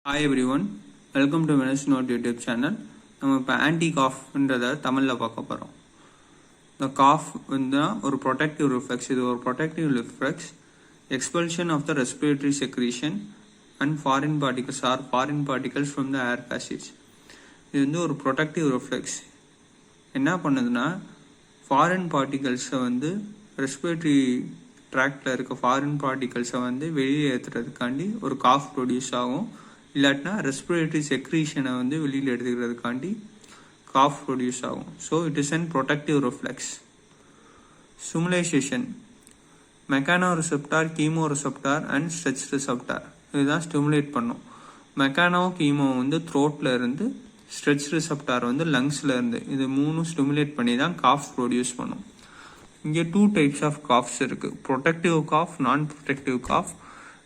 Hi everyone, welcome to மெனஸ் நோட் YouTube channel. நம்ம இப்போ ஆன்டி காஃப்ன்றதை தமிழில் பார்க்க போகிறோம். இந்த காஃப் வந்து ஒரு ப்ரொடெக்டிவ் ரிஃப்ளெக்ஸ். இது ஒரு protective reflex expulsion of the respiratory secretion and foreign particles from the air passage. இது வந்து ஒரு ப்ரொடெக்டிவ் ரிஃப்ளெக்ஸ். என்ன பண்ணுதுன்னா, ஃபாரின் பார்ட்டிகல்ஸை வந்து ரெஸ்பிரேட்டரி ட்ராக்டில் இருக்க ஃபாரின் பார்ட்டிகல்ஸை வந்து வெளியே ஏற்றுறதுக்காண்டி ஒரு காஃப் ப்ரொடியூஸ் ஆகும். இல்லாட்டினா ரெஸ்பிரேட்டரி செக்ரீஷனை வந்து வெளியில் எடுத்துக்கிறதுக்காண்டி காஃப் ப்ரொடியூஸ் ஆகும். So it is an protective reflex. Stimulation, mechanoreceptor, chemoreceptor and stretch receptor இதுதான் ஸ்டிமுலேட் பண்ணும். மெக்கானோ கீமோ வந்து த்ரோட்டில் இருந்து, ஸ்ட்ரெச் ரிசெப்டார் வந்து லங்ஸில் இருந்து, இது மூணும் ஸ்டிமுலேட் பண்ணி தான் காஃப் ப்ரொடியூஸ் பண்ணும். இங்கே 2 டைப்ஸ் ஆஃப் காஃப்ஸ் இருக்குது. ப்ரொடெக்டிவ் காஃப், நான் ப்ரொடெக்டிவ் காஃப்.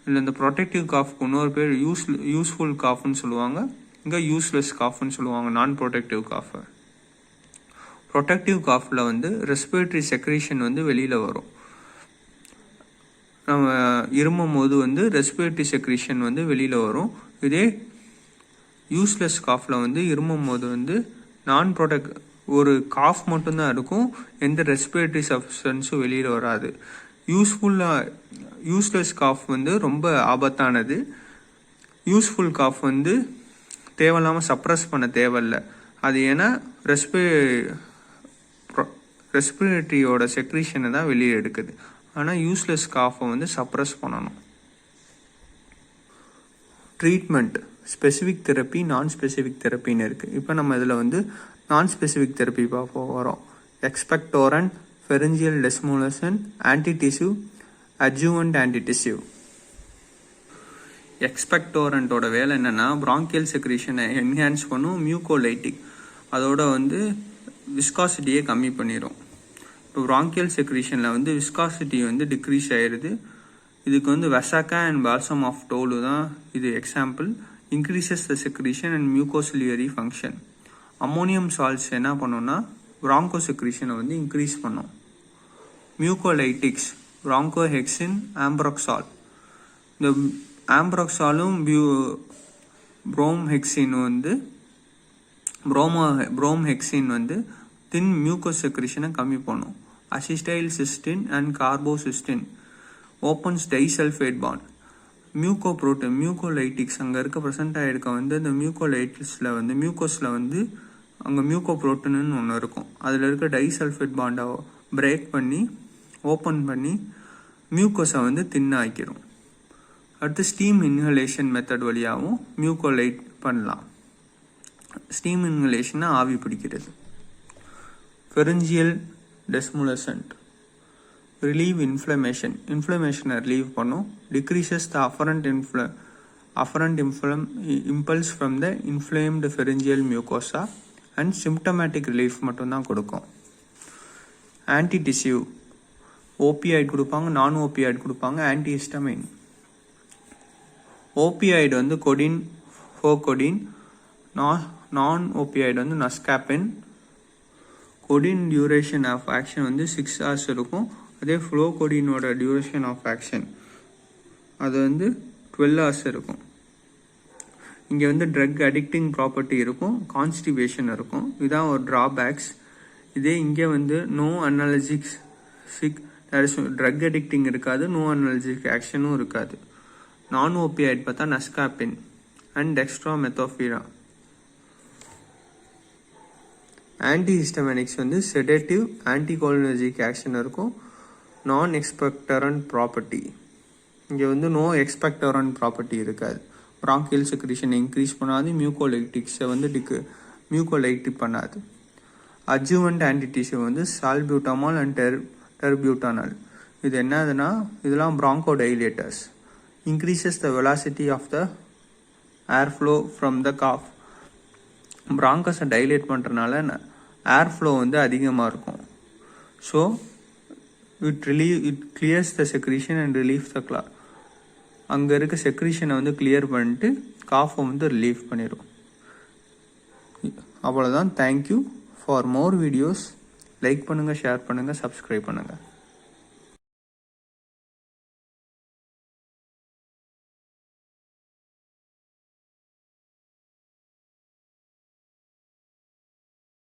இல்லை இந்த ப்ரொடெக்டிவ் காஃப்க்கு இன்னொரு பேர் யூஸ்ஃபுல் காஃப்னு சொல்லுவாங்க, இங்கே யூஸ்லெஸ் காஃப்னு சொல்லுவாங்க. நான் ப்ரொடெக்டிவ் காஃபை. ப்ரொடெக்டிவ் காஃபில் வந்து ரெஸ்பிரேட்டரி செக்ரீஷன் வந்து வெளியில் வரும். நம்ம இருமும் போது வந்து ரெஸ்பிரேட்டரி செக்ரீஷன் வந்து வெளியில் வரும். இதே யூஸ்லெஸ் காஃபில் வந்து இருமும் போது வந்து ஒரு காஃப் மட்டும்தான் இருக்கும், எந்த ரெஸ்பிரேட்டரி சப்ஸ்டன்ஸும் வெளியில் வராது. யூஸ்லெஸ் காஃப் வந்து ரொம்ப ஆபத்தானது. யூஸ்ஃபுல் காஃப் வந்து தேவையில்லாமல் சப்ரஸ் பண்ண தேவையில்லை. அது ஏன்னா ரெஸ்பிரேட்டரியோட செக்ரீஷனை தான் வெளியே எடுக்குது. ஆனால் யூஸ்லெஸ் காஃபை வந்து சப்ரஸ் பண்ணணும். ட்ரீட்மெண்ட், ஸ்பெசிஃபிக் தெரப்பி, நான் ஸ்பெசிஃபிக் தெரப்பின்னு இருக்குது. இப்போ நம்ம இதில் வந்து நான் ஸ்பெசிஃபிக் தெரப்பி பார்க்க போகிறோம். Expectorant, pharyngeal demulcent, antitussive, adjuvant antitussive. எக்ஸ்பெக்டோரண்ட்டோட வேலை என்னென்னா, பிராங்கியல் செக்ரீஷனை என்ஹான்ஸ் பண்ணும். மியூகோலைட்டிக், அதோட வந்து விஸ்காசிட்டியை கம்மி பண்ணிடும். இப்போ பிராங்கியல் செக்ரீஷனில் வந்து விஸ்காசிட்டி வந்து டிக்ரீஸ் ஆயிடுது. இதுக்கு வந்து வெசாக்கா அண்ட் பால்சம் ஆஃப் டோலு தான் இது example. Increases the secretion and mucociliary function. Ammonium salts என்ன பண்ணுன்னா, பிராங்கோ செக்ரீஷனை வந்து இன்க்ரீஸ் பண்ணும். மியூகோலைட்டிக்ஸ், பிராங்கோஹெக்சின், ஆம்பராக்சால். இந்த ஆம்பராக்சாலும் ப்ரோம்ஹெக்சின் வந்து தின் மியூக்கோஸ் செக்ரீஷனை கம்மி பண்ணும். Acetyl cysteine and carbocysteine opens disulphide bond. Mucolytics அங்கே இருக்க ப்ரெசென்ட் ஆகிருக்க வந்து இந்த மியூகோலைட்டிக்ஸில் வந்து மியூக்கோஸில் வந்து அங்கே மியூகோப்ரோட்டீன்னு ஒன்று இருக்கும். அதில் இருக்க டைசல்ஃபேட் பாண்டை பிரேக் பண்ணி ஓப்பன் பண்ணி மியூக்கோஸை வந்து தின்னாக்கிடும். அடுத்து ஸ்டீம் இன்ஹலேஷன் மெத்தட் வழியாகவும் மியூகோலைட் பண்ணலாம். ஸ்டீம் இன்ஹலேஷன்னா ஆவி பிடிக்கிறது. ஃபெரிஞ்சியல் டெஸ்முலேசன்ட், ரிலீவ் இன்ஃப்ளமேஷனை ரிலீவ் பண்ணும். Decreases the afferent impulse from the inflamed pharyngeal mucosa and symptomatic relief மட்டும்தான் கொடுக்கும். ஆன்டிடிசிவ், ஓபியாய்டு கொடுப்பாங்க, நான் ஓபியாய்டு கொடுப்பாங்க. ஆன்டிஹிஸ்டமின். ஓபியாய்டு வந்து கொடின், ஃபோகொடின். நான் ஓபியாய்டு வந்து நஸ்காபின். கொடின் டியூரேஷன் ஆஃப் ஆக்ஷன் வந்து 6 hours இருக்கும். அதே ஃப்ளோகொடினோட டியூரேஷன் ஆஃப் ஆக்ஷன் அது வந்து 12 hours இருக்கும். இங்கே வந்து ட்ரக் அடிக்டிங் ப்ராப்பர்ட்டி இருக்கும், கான்ஸ்டிபேஷன் இருக்கும். இதுதான் ஒரு ட்ராபேக்ஸ். இதே இங்கே வந்து நோ அனாலஜிக் ட்ரக் அடிக்டிங் இருக்காது, நோ அனாலஜிக் ஆக்ஷனும் இருக்காது. நான் ஓபியாய்டு பார்த்தா நஸ்காபின் அண்ட் டெக்ஸ்ட்ராமெத்தோஃபிரா. ஆன்டிஹிஸ்டமினிக்ஸ் வந்து செடேட்டிவ், ஆன்டிகோலினர்ஜிக் ஆக்ஷன் இருக்கும். நான் எக்ஸ்பெக்டரண்ட் ப்ராப்பர்ட்டி, இங்கே வந்து நோ எக்ஸ்பெக்டரண்ட் ப்ராப்பர்ட்டி இருக்காது. பிராங்கியல் செக்ரீஷனை இன்க்ரீஸ் பண்ணாது, மியூகோலைட்டிக்ஸை வந்து மியூகோலைட்டிக் பண்ணாது. அட்ஜுவன்ட் ஆன்டிடிசிவ் வந்து சால்பியூட்டமால் அண்ட் டெர்பியூட்டானால். இது என்னதுன்னா, இதெல்லாம் bronchodilators. Increases the velocity of the air flow from the cough. பிராங்கஸை டைலேட் பண்ணுறதுனால ஏர் ஃப்ளோ வந்து அதிகமாக இருக்கும். So it clears the secretion and relief the கிளாத். அங்கே இருக்க செக்ரீஷனை வந்து கிளியர் பண்ணிட்டு காஃபை வந்து ரிலீஃப் பண்ணிடும். அவ்வளோதான். Thank you. For more videos like பண்ணுங்கள், ஷேர் பண்ணுங்கள், சப்ஸ்கிரைப் பண்ணுங்கள்.